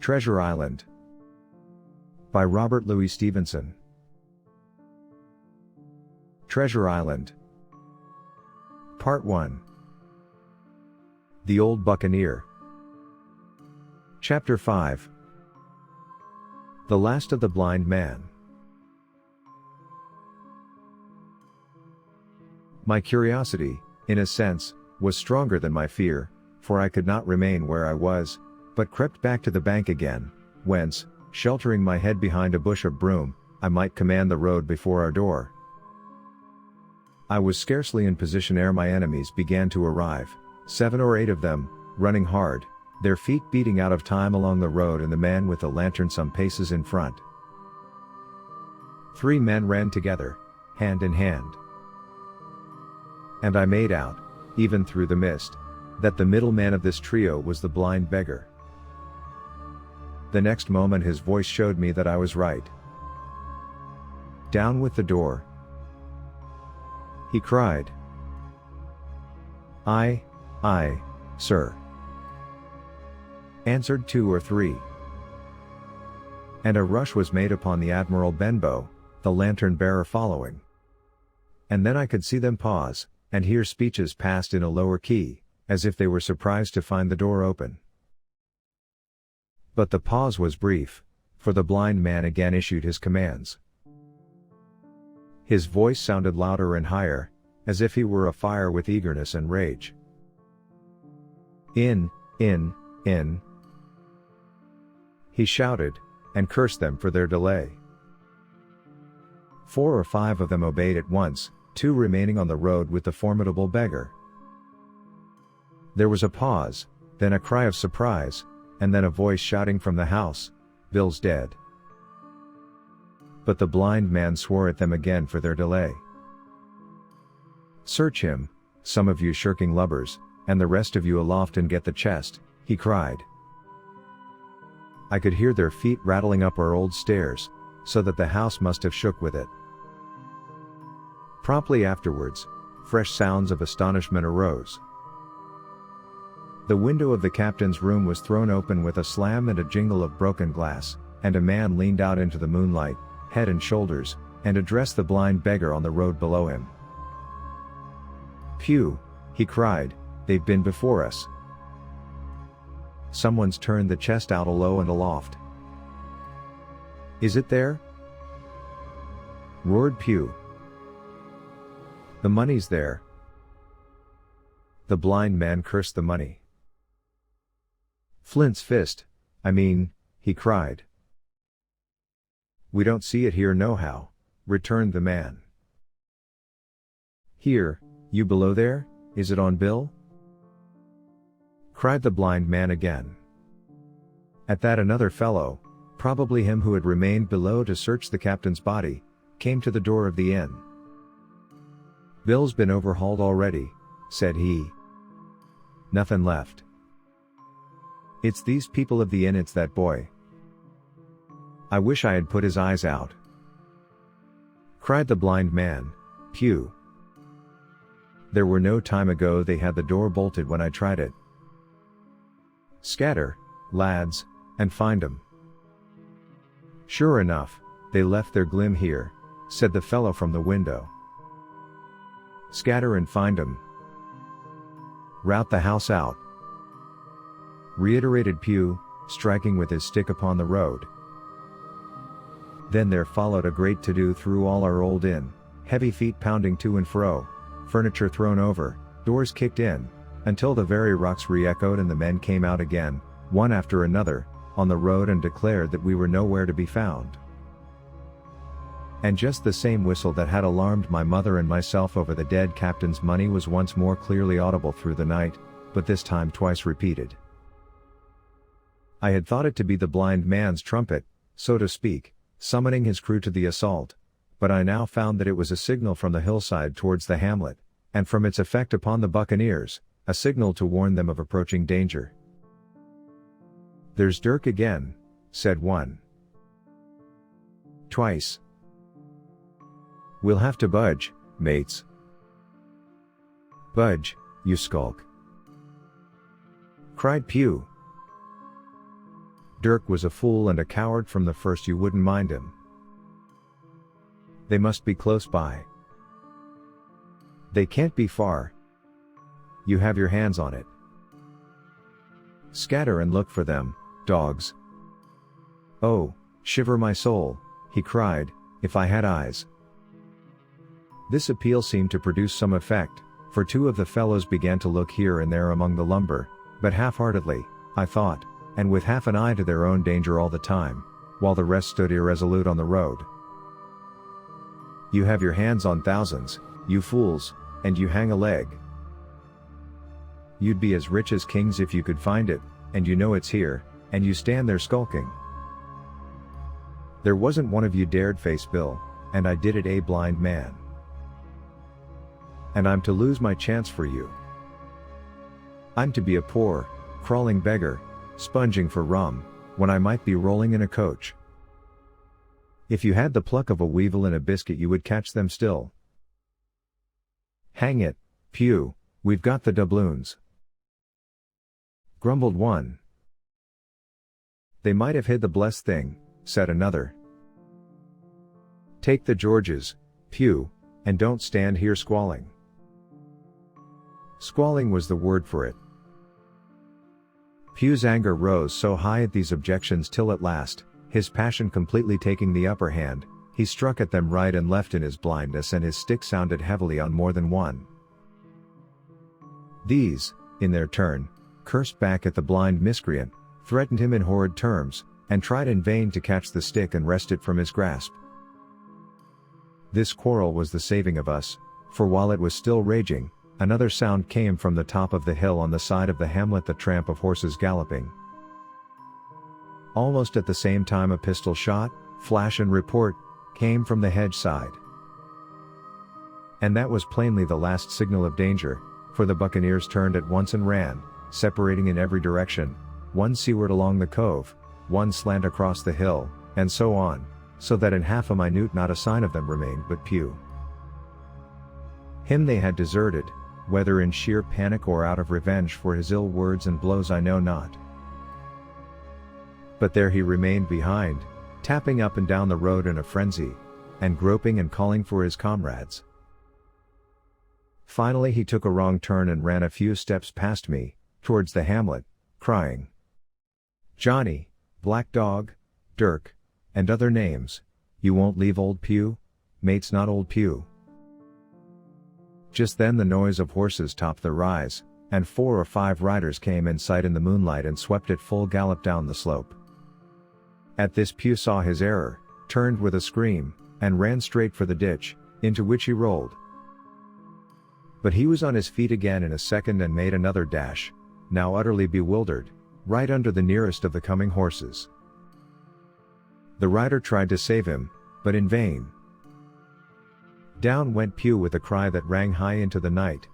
Treasure Island by Robert Louis Stevenson. Treasure Island Part 1. The Old Buccaneer. Chapter 5. The Last of the Blind Man. My curiosity, in a sense, was stronger than my fear, for I could not remain where I was, but crept back to the bank again, whence, sheltering my head behind a bush of broom, I might command the road before our door. I was scarcely in position ere my enemies began to arrive, 7 or 8 of them, running hard, their feet beating out of time along the road, and the man with the lantern some paces in front. 3 men ran together, hand in hand. And I made out, even through the mist, that the middle man of this trio was the blind beggar. The next moment his voice showed me that I was right. "Down with the door," he cried. "Aye, sir," answered 2 or 3. And a rush was made upon the Admiral Benbow, the lantern-bearer following. And then I could see them pause, and hear speeches passed in a lower key, as if they were surprised to find the door open. But the pause was brief, for the blind man again issued his commands. His voice sounded louder and higher, as if he were afire with eagerness and rage. In, he shouted, and cursed them for their delay. 4 or 5 of them obeyed at once, 2 remaining on the road with the formidable beggar. There was a pause, then a cry of surprise, and then a voice shouting from the house, "Bill's dead." But the blind man swore at them again for their delay. "Search him, some of you shirking lubbers, and the rest of you aloft and get the chest," he cried. I could hear their feet rattling up our old stairs, so that the house must have shook with it. Promptly afterwards, fresh sounds of astonishment arose. The window of the captain's room was thrown open with a slam and a jingle of broken glass, and a man leaned out into the moonlight, head and shoulders, and addressed the blind beggar on the road below him. "Phew," he cried, "they've been before us. Someone's turned the chest out alow and aloft." "Is it there?" roared Pew. "The money's there." The blind man cursed the money. "Flint's fist, I mean," he cried. "We don't see it here nohow," returned the man. "Here, you below there, is it on Bill?" cried the blind man again. At that another fellow, probably him who had remained below to search the captain's body, came to the door of the inn. "Bill's been overhauled already," said he. "Nothin' left. It's these people of the inn, it's that boy. I wish I had put his eyes out," cried the blind man. "Pew. There were no time ago they had the door bolted when I tried it. Scatter, lads, and find 'em." "Sure enough, they left their glim here," said the fellow from the window. "Scatter and find 'em. Rout the house out," reiterated Pew, striking with his stick upon the road. Then there followed a great to-do through all our old inn, heavy feet pounding to and fro, furniture thrown over, doors kicked in, until the very rocks re-echoed and the men came out again, one after another, on the road and declared that we were nowhere to be found. And just the same whistle that had alarmed my mother and myself over the dead captain's money was once more clearly audible through the night, but this time twice repeated. I had thought it to be the blind man's trumpet, so to speak, summoning his crew to the assault, but I now found that it was a signal from the hillside towards the hamlet, and from its effect upon the buccaneers, a signal to warn them of approaching danger. "There's Dirk again," said one. "Twice. We'll have to budge, mates." "Budge, you skulk," cried Pew. Dirk was a fool and a coward from the first, you wouldn't mind him. They must be close by. They can't be far. You have your hands on it. Scatter and look for them, dogs. Oh, shiver my soul, he cried, if I had eyes. This appeal seemed to produce some effect, for two of the fellows began to look here and there among the lumber, but half-heartedly, I thought, and with half an eye to their own danger all the time, while the rest stood irresolute on the road. You have your hands on thousands, you fools, and you hang a leg. You'd be as rich as kings if you could find it, and you know it's here, and you stand there skulking. There wasn't one of you dared face Bill, and I did it, a blind man. And I'm to lose my chance for you. I'm to be a poor, crawling beggar, sponging for rum, when I might be rolling in a coach. If you had the pluck of a weevil in a biscuit you would catch them still. Hang it, Pew, we've got the doubloons, grumbled one. They might have hid the blessed thing, said another. Take the Georges, Pew, and don't stand here squalling. Squalling was the word for it. Pew's anger rose so high at these objections till at last, his passion completely taking the upper hand, he struck at them right and left in his blindness, and his stick sounded heavily on more than one. These, in their turn, cursed back at the blind miscreant, threatened him in horrid terms, and tried in vain to catch the stick and wrest it from his grasp. This quarrel was the saving of us, for while it was still raging, another sound came from the top of the hill on the side of the hamlet, the tramp of horses galloping. Almost at the same time a pistol shot, flash and report, came from the hedge side. And that was plainly the last signal of danger, for the buccaneers turned at once and ran, separating in every direction, one seaward along the cove, one slant across the hill, and so on, so that in half a minute not a sign of them remained but Pew. Him they had deserted, whether in sheer panic or out of revenge for his ill words and blows I know not. But there he remained behind, tapping up and down the road in a frenzy, and groping and calling for his comrades. Finally he took a wrong turn and ran a few steps past me, towards the hamlet, crying, Johnny, Black Dog, Dirk, and other names, you won't leave old Pew? Mate's not old Pew. Just then the noise of horses topped the rise, and 4 or 5 riders came in sight in the moonlight and swept at full gallop down the slope. At this Pew saw his error, turned with a scream, and ran straight for the ditch, into which he rolled. But he was on his feet again in a second and made another dash, now utterly bewildered, right under the nearest of the coming horses. The rider tried to save him, but in vain. Down went Pew with a cry that rang high into the night.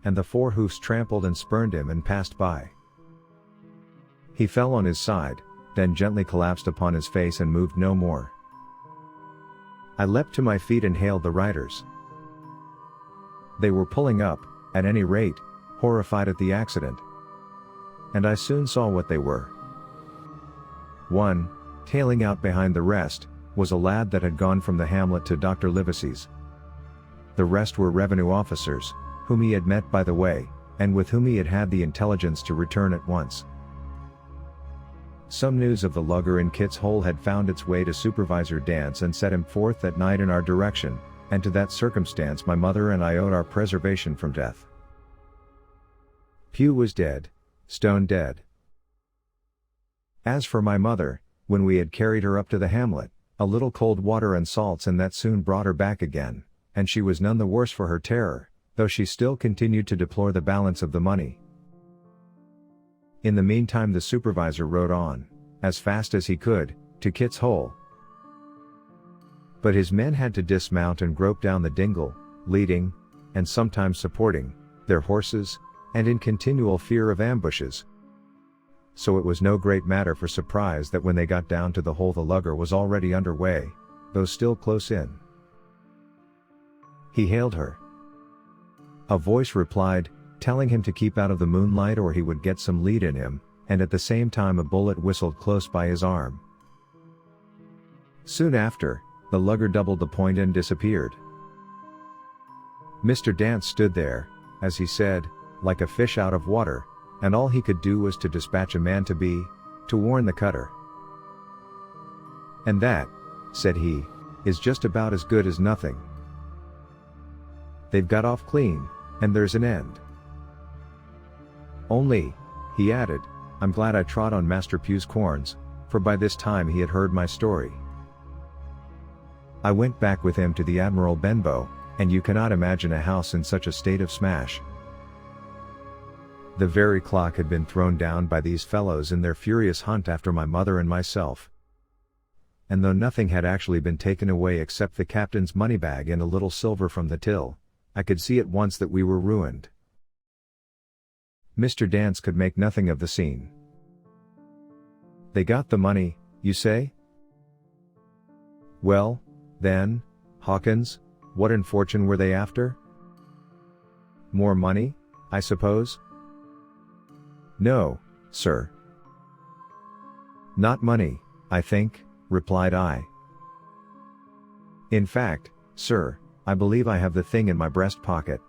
And the 4 hoofs trampled and spurned him and passed by. He fell on his side, then gently collapsed upon his face and moved no more. I leapt to my feet and hailed the riders. They were pulling up, at any rate, horrified at the accident. And I soon saw what they were. One, tailing out behind the rest, was a lad that had gone from the hamlet to Dr. Livesey's. The rest were revenue officers, whom he had met by the way, and with whom he had had the intelligence to return at once. Some news of the lugger in Kit's Hole had found its way to Supervisor Dance and set him forth that night in our direction, and to that circumstance my mother and I owed our preservation from death. Pew was dead, stone dead. As for my mother, when we had carried her up to the hamlet, a little cold water and salts and that soon brought her back again, and she was none the worse for her terror, though she still continued to deplore the balance of the money. In the meantime the supervisor rode on, as fast as he could, to Kit's Hole. But his men had to dismount and grope down the dingle, leading, and sometimes supporting, their horses, and in continual fear of ambushes. So it was no great matter for surprise that when they got down to the hole the lugger was already under way, though still close in. He hailed her. A voice replied, telling him to keep out of the moonlight or he would get some lead in him, and at the same time a bullet whistled close by his arm. Soon after, the lugger doubled the point and disappeared. Mr. Dance stood there, as he said, like a fish out of water, and all he could do was to dispatch a man to warn the cutter. "And that," said he, "is just about as good as nothing. They've got off clean, and there's an end. Only," he added, "I'm glad I trod on Master Pugh's corns, for by this time he had heard my story. I went back with him to the Admiral Benbow, and you cannot imagine a house in such a state of smash. The very clock had been thrown down by these fellows in their furious hunt after my mother and myself. And though nothing had actually been taken away except the captain's money bag and a little silver from the till, I could see at once that we were ruined." Mr. Dance could make nothing of the scene. "They got the money, you say? Well, then, Hawkins, what in fortune were they after? More money, I suppose?" "No, sir. Not money, I think," replied I. "In fact, sir, I believe I have the thing in my breast pocket.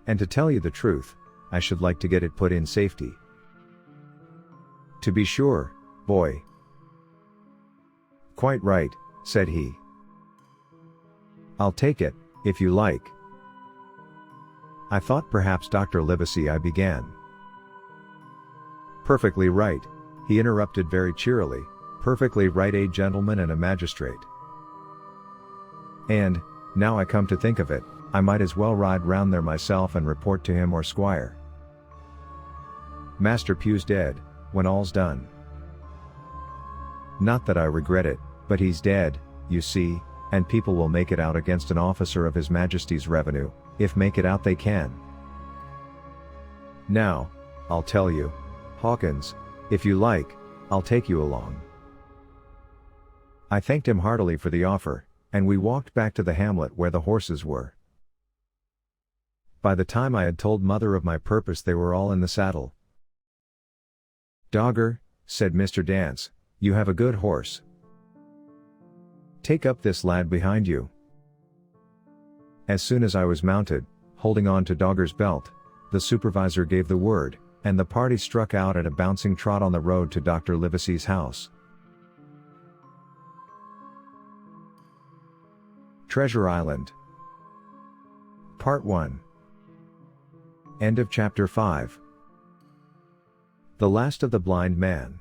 And to tell you the truth, I should like to get it put in safety." "To be sure, boy." "Quite right," said he. "I'll take it, if you like." "I thought perhaps Dr. Livesey," I began. "Perfectly right," he interrupted very cheerily, "perfectly right, a gentleman and a magistrate. And, now I come to think of it, I might as well ride round there myself and report to him or squire. Master Pugh's dead, when all's done. Not that I regret it, but he's dead, you see, and people will make it out against an officer of His Majesty's revenue, if make it out they can. Now, I'll tell you, Hawkins, if you like, I'll take you along." I thanked him heartily for the offer, and we walked back to the hamlet where the horses were. By the time I had told Mother of my purpose they were all in the saddle. "Dogger," said Mr. Dance, "you have a good horse. Take up this lad behind you." As soon as I was mounted, holding on to Dogger's belt, the supervisor gave the word, and the party struck out at a bouncing trot on the road to Dr. Livesey's house. Treasure Island. Part 1. End of Chapter 5. The Last of the Blind Man.